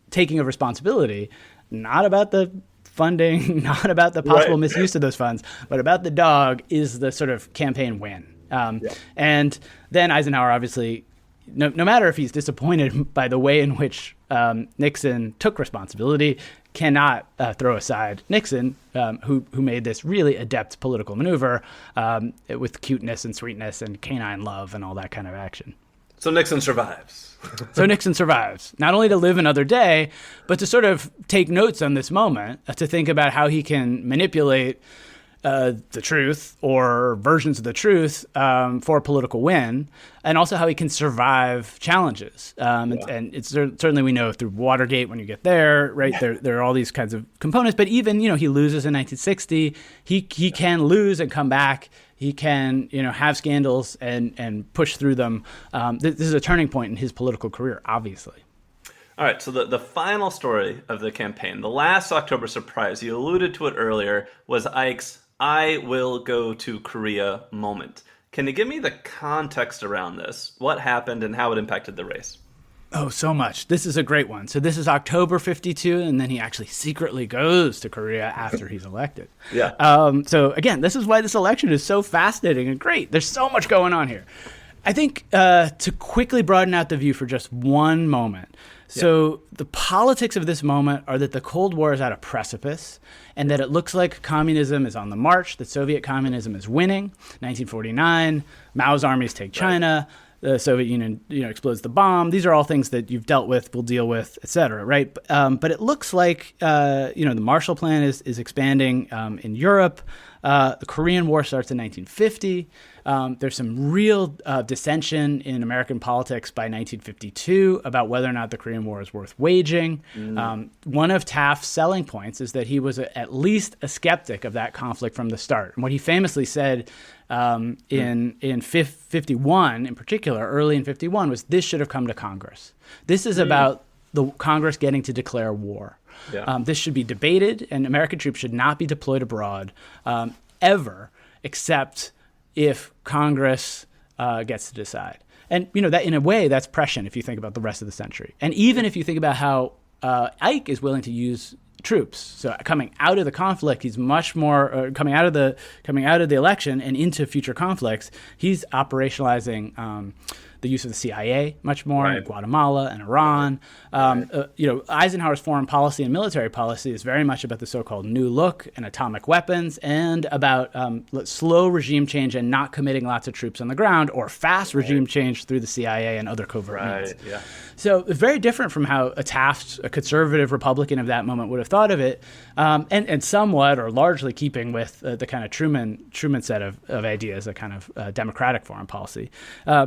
taking of responsibility, not about the funding, not about the possible misuse of those funds, but about the dog, is the sort of campaign win. And then Eisenhower, obviously, no matter if he's disappointed by the way in which Nixon took responsibility, cannot throw aside Nixon, who made this really adept political maneuver with cuteness and sweetness and canine love and all that kind of action. So Nixon survives. So Nixon survives, not only to live another day, but to sort of take notes on this moment, to think about how he can manipulate the truth or versions of the truth for a political win, and also how he can survive challenges. And it's certainly, we know through Watergate, when you get there, right, there are all these kinds of components. But even, he loses in 1960. He can lose and come back. He can, have scandals and push through them. This is a turning point in his political career, obviously. All right, so the final story of the campaign, the last October surprise, you alluded to it earlier, was Ike's "I will go to Korea" moment. Can you give me the context around this? What happened and how it impacted the race? Oh, so much. This is a great one. So this is October 52, and then he actually secretly goes to Korea after he's elected. So again, this is why this election is so fascinating and great. There's so much going on here. I think to quickly broaden out the view for just one moment. So the politics of this moment are that the Cold War is at a precipice, and that it looks like communism is on the march, that Soviet communism is winning. 1949, Mao's armies take China. The Soviet Union, explodes the bomb. These are all things that you've dealt with, will deal with, et cetera, right? But it looks like, the Marshall Plan is expanding in Europe. The Korean War starts in 1950. There's some real dissension in American politics by 1952 about whether or not the Korean War is worth waging. One of Taft's selling points is that he was at least a skeptic of that conflict from the start. And what he famously said in 51, in particular, early in 51, was this should have come to Congress. This is about the Congress getting to declare war. This should be debated, and American troops should not be deployed abroad ever, except if Congress gets to decide. And, that in a way, that's prescient if you think about the rest of the century. And even if you think about how Ike is willing to use troops. So coming out of the conflict, he's much more coming out of the election and into future conflicts. He's operationalizing the use of the CIA much more in Guatemala and Iran. Eisenhower's foreign policy and military policy is very much about the so-called New Look and atomic weapons, and about slow regime change and not committing lots of troops on the ground, or fast regime change through the CIA and other covert means. So it's very different from how a Taft, a conservative Republican of that moment, would have thought of it, and somewhat or largely keeping with the kind of Truman set of ideas, a kind of democratic foreign policy.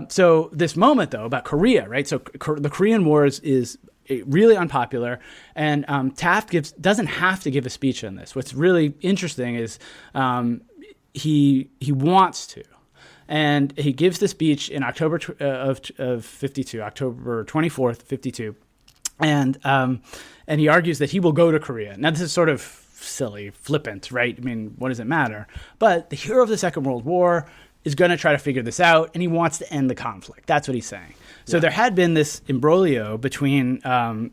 So this moment, though, about Korea, right? So the Korean War is really unpopular, and Taft doesn't have to give a speech on this. What's really interesting is he wants to. And he gives the speech in October of 52, October 24th, 52. And he argues that he will go to Korea. Now, this is sort of silly, flippant, right? I mean, what does it matter? But the hero of the Second World War is going to try to figure this out, and he wants to end the conflict. That's what he's saying. So there had been this imbroglio between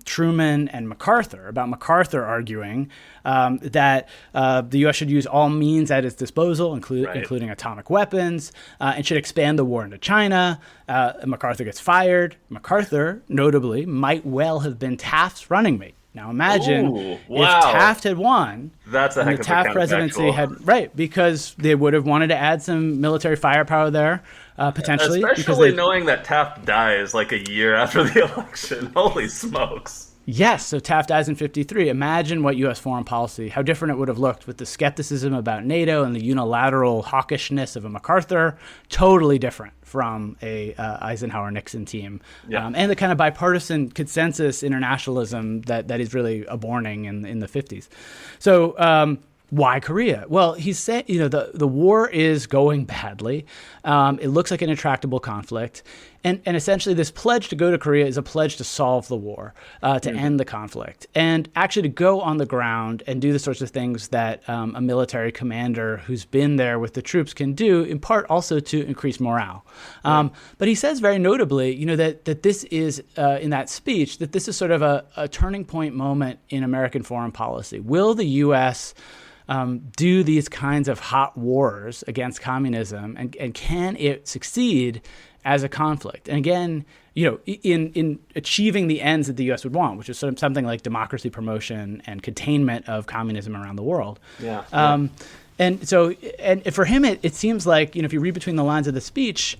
Truman and MacArthur, about MacArthur arguing that the U.S. should use all means at its disposal, including atomic weapons, and should expand the war into China. MacArthur gets fired. MacArthur, notably, might well have been Taft's running mate. Now imagine if Taft had won, that's a heck and the Taft presidency had because they would have wanted to add some military firepower there, potentially. Especially knowing that Taft dies like a year after the election. Holy smokes. Yes, so Taft dies in 1953. Imagine what U.S. foreign policy, how different it would have looked with the skepticism about NATO and the unilateral hawkishness of a MacArthur. Totally different from a Eisenhower-Nixon team. Yeah. And the kind of bipartisan consensus internationalism that is really aborning in the 50s. So why Korea? Well, he's saying, the war is going badly. It looks like an intractable conflict. And essentially this pledge to go to Korea is a pledge to solve the war, to end the conflict, and actually to go on the ground and do the sorts of things that a military commander who's been there with the troops can do, in part also to increase morale. But he says very notably, that this is, in that speech, that this is sort of a turning point moment in American foreign policy. Will the U.S. Do these kinds of hot wars against communism, and can it succeed as a conflict? And again, in achieving the ends that the U.S. would want, which is sort of something like democracy promotion and containment of communism around the world. And so, and for him, it seems like, if you read between the lines of the speech,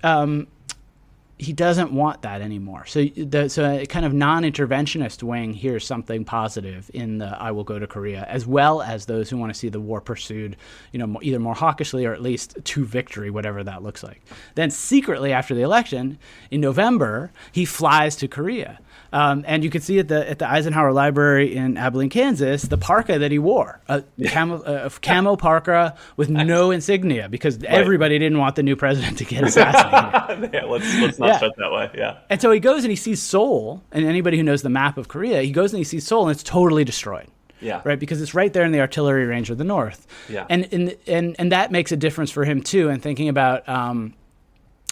he doesn't want that anymore. So a kind of non-interventionist wing hears something positive in the "I will go to Korea," as well as those who want to see the war pursued, either more hawkishly or at least to victory, whatever that looks like. Then secretly after the election, in November, he flies to Korea. And you can see at the Eisenhower Library in Abilene, Kansas, the parka that he wore, a camo parka with no insignia, because everybody didn't want the new president to get assassinated. Let's not start that way. Yeah. And so he goes and he sees Seoul, and anybody who knows the map of Korea, he goes and he sees Seoul, and it's totally destroyed. Yeah. Right, because it's right there in the artillery range of the north. Yeah. And that makes a difference for him too, in thinking about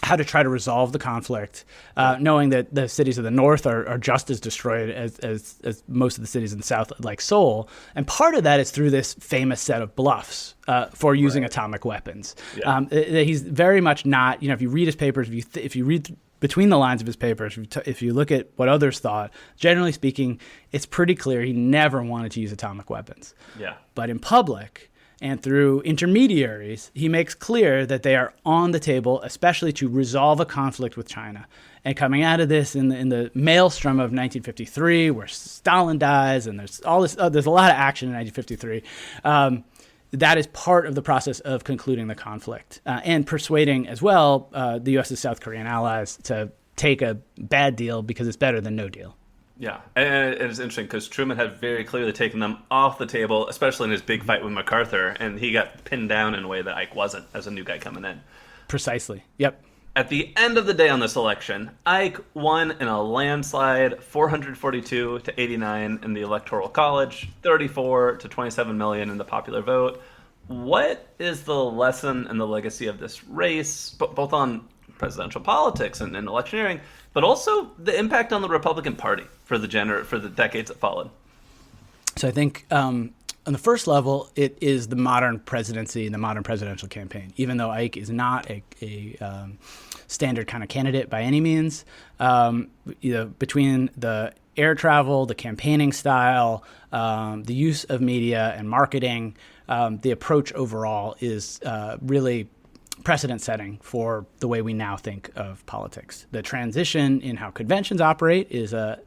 how to try to resolve the conflict, knowing that the cities of the north are just as destroyed as most of the cities in the south, like Seoul. And part of that is through this famous set of bluffs for using atomic weapons. Yeah. He's very much not, if you read his papers, if you read between the lines of his papers, if you look at what others thought, generally speaking, it's pretty clear he never wanted to use atomic weapons. Yeah. But in public and through intermediaries, he makes clear that they are on the table, especially to resolve a conflict with China. And coming out of this in the maelstrom of 1953, where Stalin dies, and there's all this, there's a lot of action in 1953. That is part of the process of concluding the conflict and persuading as well the U.S.'s South Korean allies to take a bad deal because it's better than no deal. Yeah, and it's interesting because Truman had very clearly taken them off the table, especially in his big fight with MacArthur, and he got pinned down in a way that Ike wasn't as a new guy coming in. Precisely. Yep. At the end of the day on this election, Ike won in a landslide, 442 to 89 in the Electoral College, 34 to 27 million in the popular vote. What is the lesson and the legacy of this race, both on presidential politics and electioneering, but also the impact on the Republican Party for the decades that followed? So I think on the first level, it is the modern presidency and the modern presidential campaign. Even though Ike is not a standard kind of candidate by any means, between the air travel, the campaigning style, the use of media and marketing, the approach overall is really precedent-setting for the way we now think of politics. The transition in how conventions operate is a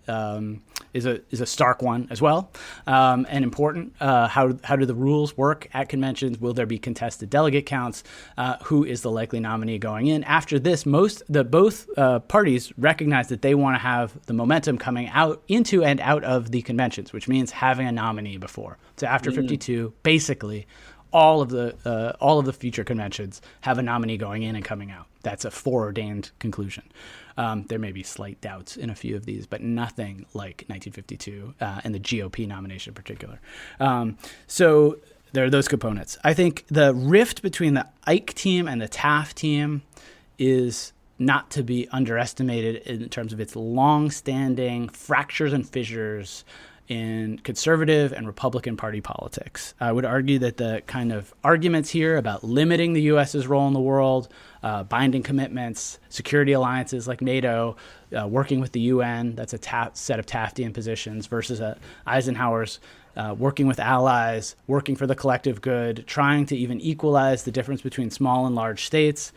stark one as well, and important. How do the rules work at conventions? Will there be contested delegate counts? Who is the likely nominee going in? After this, both parties recognize that they want to have the momentum coming out into and out of the conventions, which means having a nominee before. So after 52, basically, all of the future conventions have a nominee going in and coming out. That's a foreordained conclusion. There may be slight doubts in a few of these, but nothing like 1952 and the GOP nomination in particular. So there are those components. I think the rift between the Ike team and the Taft team is not to be underestimated in terms of its long-standing fractures and fissures in conservative and Republican Party politics. I would argue that the kind of arguments here about limiting the U.S.'s role in the world binding commitments, security alliances like NATO, working with the UN. That's a set of Taftian positions versus Eisenhower's working with allies, working for the collective good, trying to even equalize the difference between small and large states.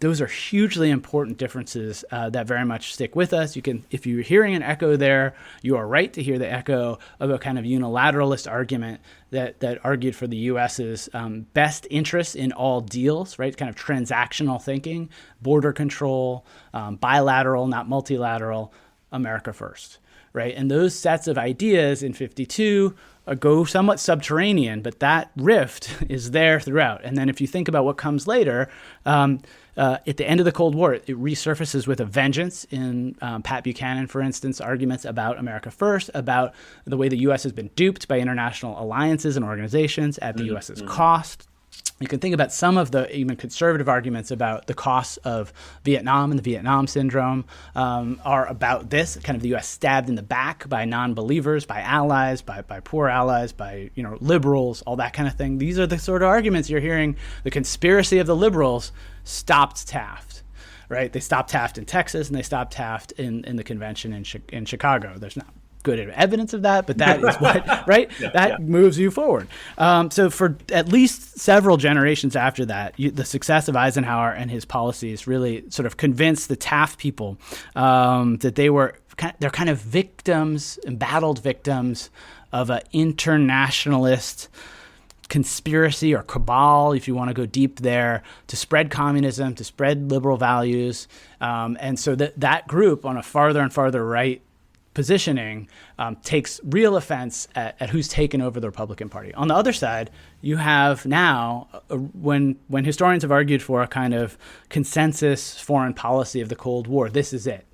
Those are hugely important differences that very much stick with us. If you're hearing an echo there, you are right to hear the echo of a kind of unilateralist argument that argued for the U.S.'s best interests in all deals, right? Kind of transactional thinking, border control, bilateral, not multilateral, America first. Right. And those sets of ideas in 52 go somewhat subterranean, but that rift is there throughout. And then if you think about what comes later, at the end of the Cold War, it resurfaces with a vengeance in Pat Buchanan, for instance, arguments about America first, about the way the U.S. has been duped by international alliances and organizations at the U.S.'s cost. You can think about some of the even conservative arguments about the costs of Vietnam and the Vietnam syndrome are about this, kind of the U.S. stabbed in the back by non-believers, by allies, by poor allies, by liberals, all that kind of thing. These are the sort of arguments you're hearing. The conspiracy of the liberals stopped Taft, right? They stopped Taft in Texas and they stopped Taft in the convention in Chicago. There's not good evidence of that, but that is what, right? Moves you forward. So for at least several generations after that, the success of Eisenhower and his policies really sort of convinced the Taft people that they're kind of victims, embattled victims of an internationalist conspiracy or cabal, if you want to go deep there, to spread communism, to spread liberal values. And so that group on a farther and farther right positioning takes real offense at who's taken over the Republican Party. On the other side, you have now, when historians have argued for a kind of consensus foreign policy of the Cold War, this is it.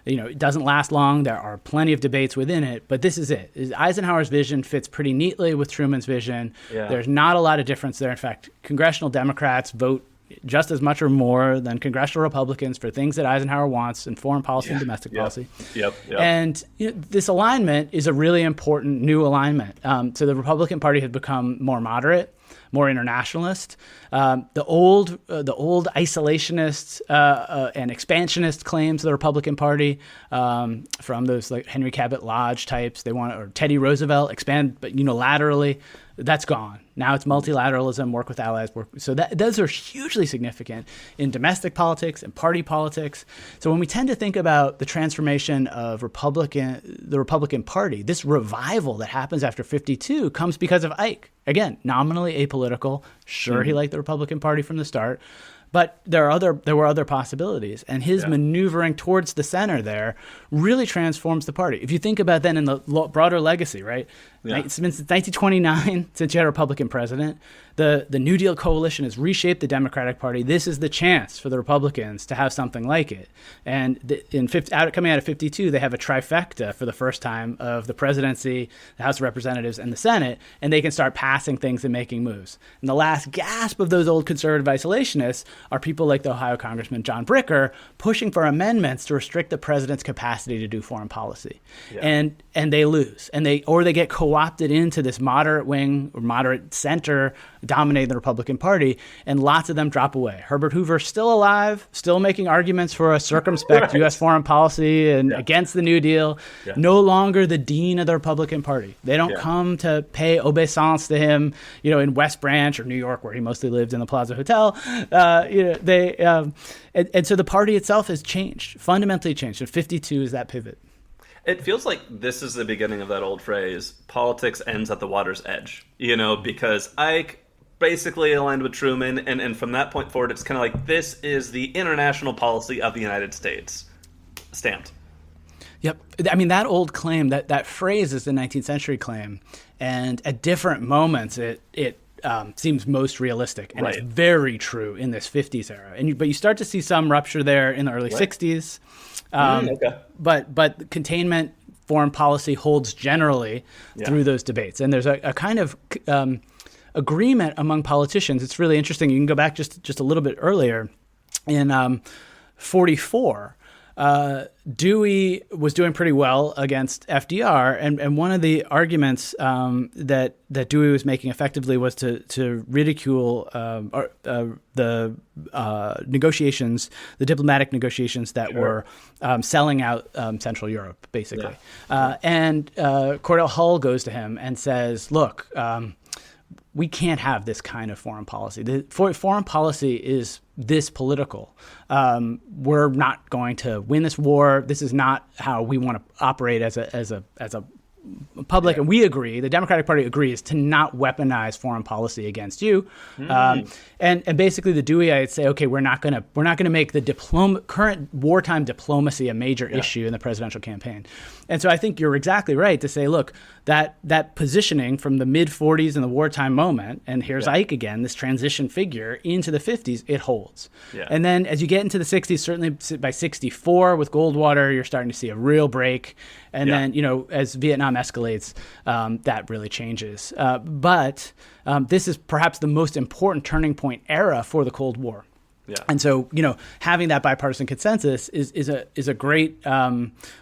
It doesn't last long. There are plenty of debates within it, but this is it. Eisenhower's vision fits pretty neatly with Truman's vision. Yeah. There's not a lot of difference there. In fact, congressional Democrats vote just as much or more than congressional Republicans for things that Eisenhower wants in foreign policy and domestic policy. Yep. And this alignment is a really important new alignment. So the Republican Party has become more moderate, more internationalist. The old isolationist and expansionist claims of the Republican Party from those like Henry Cabot Lodge types, or Teddy Roosevelt, expand but unilaterally. That's gone. Now it's multilateralism, work with allies. So those are hugely significant in domestic politics and party politics. So when we tend to think about the transformation of the Republican Party, this revival that happens after 52 comes because of Ike. Again, nominally apolitical. Sure, he liked the Republican Party from the start. But there were other possibilities, and his maneuvering towards the center there really transforms the party. If you think about then in the broader legacy, right? Yeah. It's been since 1929 since you had a Republican president. The New Deal coalition has reshaped the Democratic Party. This is the chance for the Republicans to have something like it. And coming out of 52, they have a trifecta for the first time of the presidency, the House of Representatives, and the Senate, and they can start passing things and making moves. And the last gasp of those old conservative isolationists are people like the Ohio Congressman John Bricker pushing for amendments to restrict the president's capacity to do foreign policy. Yeah. And they lose. Or they get co-opted into this moderate wing or moderate center dominating the Republican Party, and lots of them drop away. Herbert Hoover still alive, still making arguments for a circumspect U.S. foreign policy and against the New Deal, no longer the dean of the Republican Party. They don't come to pay obeisance to him, in West Branch or New York, where he mostly lived in the Plaza Hotel. And so the party itself has changed, fundamentally changed. And 52 is that pivot. It feels like this is the beginning of that old phrase, politics ends at the water's edge, because Ike basically aligned with Truman, and from that point forward, it's kind of like, this is the international policy of the United States. Stamped. Yep. I mean, that old claim, that phrase is the 19th century claim, and at different moments, it seems most realistic, and it's very true in this 50s era. But you start to see some rupture there in the early 60s. But containment foreign policy holds generally through those debates. And there's a kind of agreement among politicians. It's really interesting. You can go back just a little bit earlier in 44. Dewey was doing pretty well against FDR, and one of the arguments that Dewey was making effectively was to ridicule the negotiations, the diplomatic negotiations that were selling out Central Europe, basically. And Cordell Hull goes to him and says, "Look, we can't have this kind of foreign policy. Foreign policy is this political. We're not going to win this war. This is not how we want to operate as a public." And we agree, the Democratic Party agrees, to not weaponize foreign policy against you. And basically the Dewey'ites say, okay, we're not going to make the current wartime diplomacy a major issue in the presidential campaign. And so I think you're exactly right to say, look, that positioning from the mid 40s in the wartime moment, and here's Ike again, this transition figure into the 50s, it holds. And then as you get into the 60s, certainly by 64 with Goldwater, you're starting to see a real break. And then, as Vietnam escalates, that really changes. But this is perhaps the most important turning point era for the Cold War. And so, having that bipartisan consensus is a great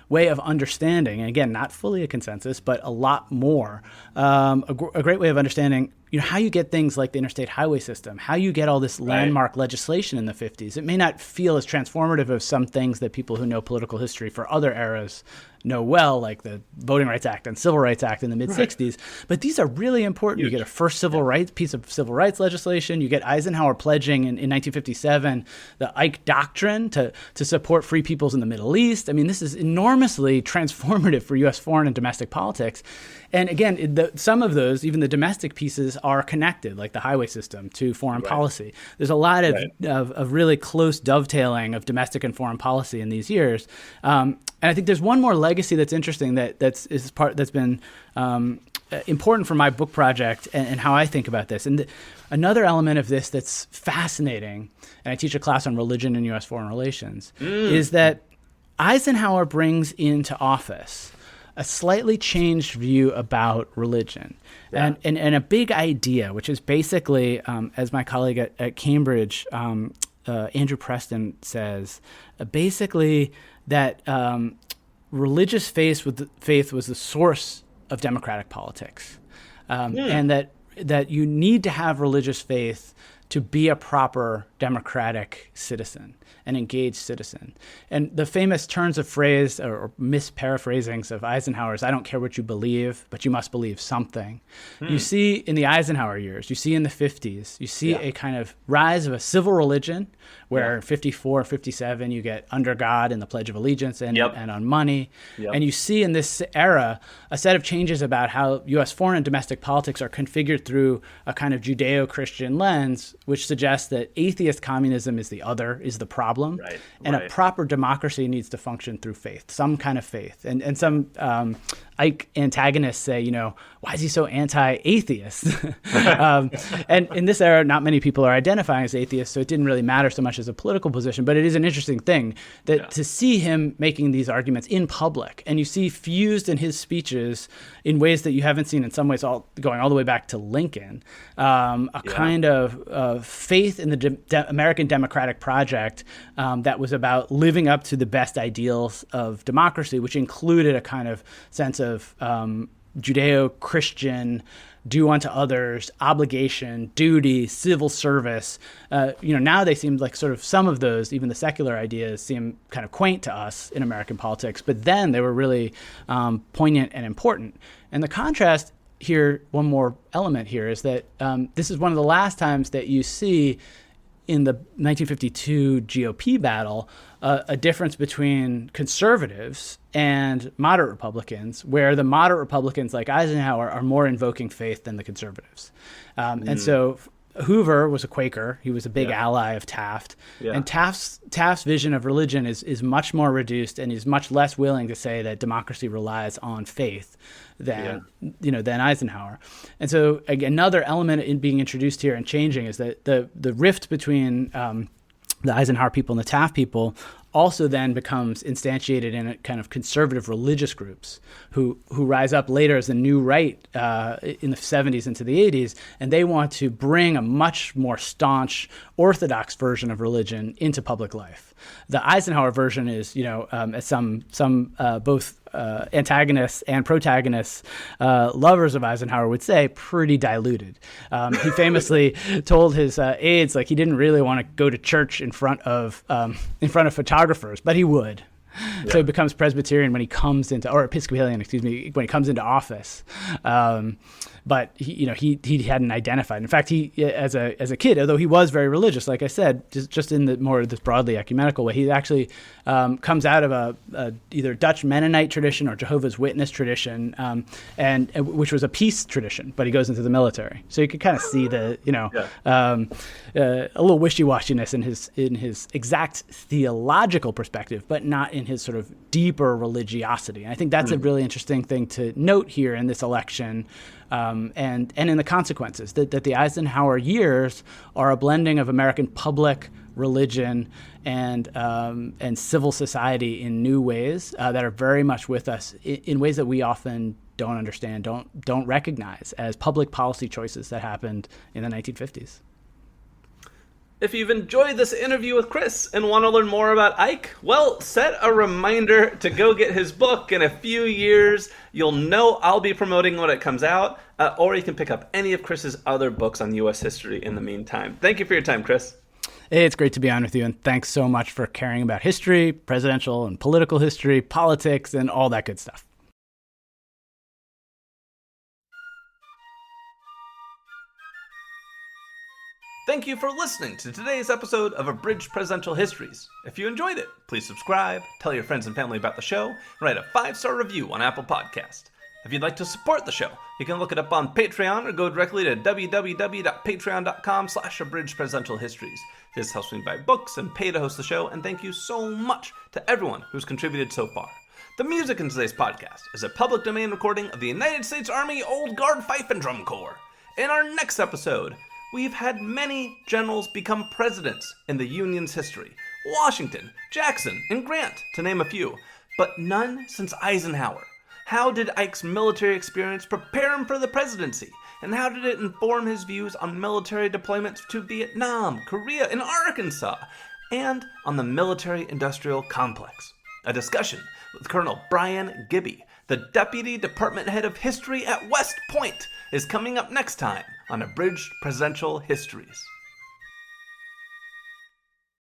way of understanding, and again, not fully a consensus, but a lot more, a great way of understanding, how you get things like the interstate highway system, how you get all this landmark legislation in the 50s. It may not feel as transformative as some things that people who know political history for other eras know well, like the Voting Rights Act and Civil Rights Act in the mid-60s. But these are really important. Huge. You get a first piece of civil rights legislation. You get Eisenhower pledging in 1957 the Ike Doctrine to support free peoples in the Middle East. I mean, this is enormously transformative for U.S. foreign and domestic politics. And again, some of those, even the domestic pieces, are connected, like the highway system, to foreign policy. There's a lot of really close dovetailing of domestic and foreign policy in these years. And I think there's one more legacy that's interesting that's been important for my book project and how I think about this. And another element of this that's fascinating, and I teach a class on religion and U.S. foreign relations, is that Eisenhower brings into office a slightly changed view about religion and a big idea, which is basically, as my colleague at Cambridge, Andrew Preston says, basically that religious faith was the source of democratic politics, and that you need to have religious faith to be a proper democratic citizen, an engaged citizen. And the famous turns of phrase or misparaphrasings of Eisenhower's, "I don't care what you believe, but you must believe something." You see in the Eisenhower years, you see in the 50s, you see a kind of rise of a civil religion where in 54, 57, you get under God and the Pledge of Allegiance and on money. And you see in this era a set of changes about how U.S. foreign and domestic politics are configured through a kind of Judeo-Christian lens, which suggests that atheist communism is the other, is the problem. And a proper democracy needs to function through faith, some kind of faith. And some Ike antagonists say, why is he so anti-atheist? And in this era, not many people are identifying as atheists, so it didn't really matter so much as a political position. But it is an interesting thing that to see him making these arguments in public, and you see fused in his speeches in ways that you haven't seen in some ways going all the way back to Lincoln, kind of faith in the American democratic project that was about living up to the best ideals of democracy, which included a kind of sense of Judeo-Christian, do unto others, obligation, duty, civil service. Now they seem like sort of some of those, even the secular ideas, seem kind of quaint to us in American politics. But then they were really poignant and important. And the contrast here, one more element here, is that this is one of the last times that you see in the 1952 GOP battle a difference between conservatives and moderate Republicans, where the moderate Republicans like Eisenhower are more invoking faith than the conservatives. And so Hoover was a Quaker. He was a big ally of Taft. And Taft's vision of religion is much more reduced, and he's much less willing to say that democracy relies on faith than Eisenhower. And so again, another element in being introduced here and changing is that the rift between the Eisenhower people and the Taft people also then becomes instantiated in a kind of conservative religious groups who rise up later as the new right in the 70s into the 80s, and they want to bring a much more staunch, orthodox version of religion into public life. The Eisenhower version is, as some both antagonists and protagonists, lovers of Eisenhower would say, pretty diluted. He famously told his aides he didn't really want to go to church in front of photographers, but he would. Yeah. So he becomes Presbyterian when he comes into, or Episcopalian, when he comes into office. But he hadn't identified. In fact, he as a kid, although he was very religious, like I said, just in the more this broadly ecumenical way, he actually comes out of a either Dutch Mennonite tradition or Jehovah's Witness tradition, and which was a peace tradition. But he goes into the military, so you could kind of see the a little wishy-washiness in his exact theological perspective, but not in his sort of deeper religiosity. And I think that's a really interesting thing to note here in this election. And in the consequences, that the Eisenhower years are a blending of American public religion and civil society in new ways that are very much with us in ways that we often don't understand, don't recognize as public policy choices that happened in the 1950s. If you've enjoyed this interview with Chris and want to learn more about Ike, well, set a reminder to go get his book. In a few years, you'll know I'll be promoting when it comes out, or you can pick up any of Chris's other books on U.S. history in the meantime. Thank you for your time, Chris. It's great to be on with you, and thanks so much for caring about history, presidential and political history, politics, and all that good stuff. Thank you for listening to today's episode of Abridged Presidential Histories. If you enjoyed it, please subscribe, tell your friends and family about the show, and write a 5-star review on Apple Podcast. If you'd like to support the show, you can look it up on Patreon or go directly to www.patreon.com/abridgedpresidentialhistories. This helps me buy books and pay to host the show, and thank you so much to everyone who's contributed so far. The music in today's podcast is a public domain recording of the United States Army Old Guard Fife and Drum Corps. In our next episode, we've had many generals become presidents in the Union's history. Washington, Jackson, and Grant, to name a few, but none since Eisenhower. How did Ike's military experience prepare him for the presidency? And how did it inform his views on military deployments to Vietnam, Korea, and Arkansas, and on the military-industrial complex? A discussion with Colonel Brian Gibby, the Deputy Department Head of History at West Point, is coming up next time on Abridged Presidential Histories.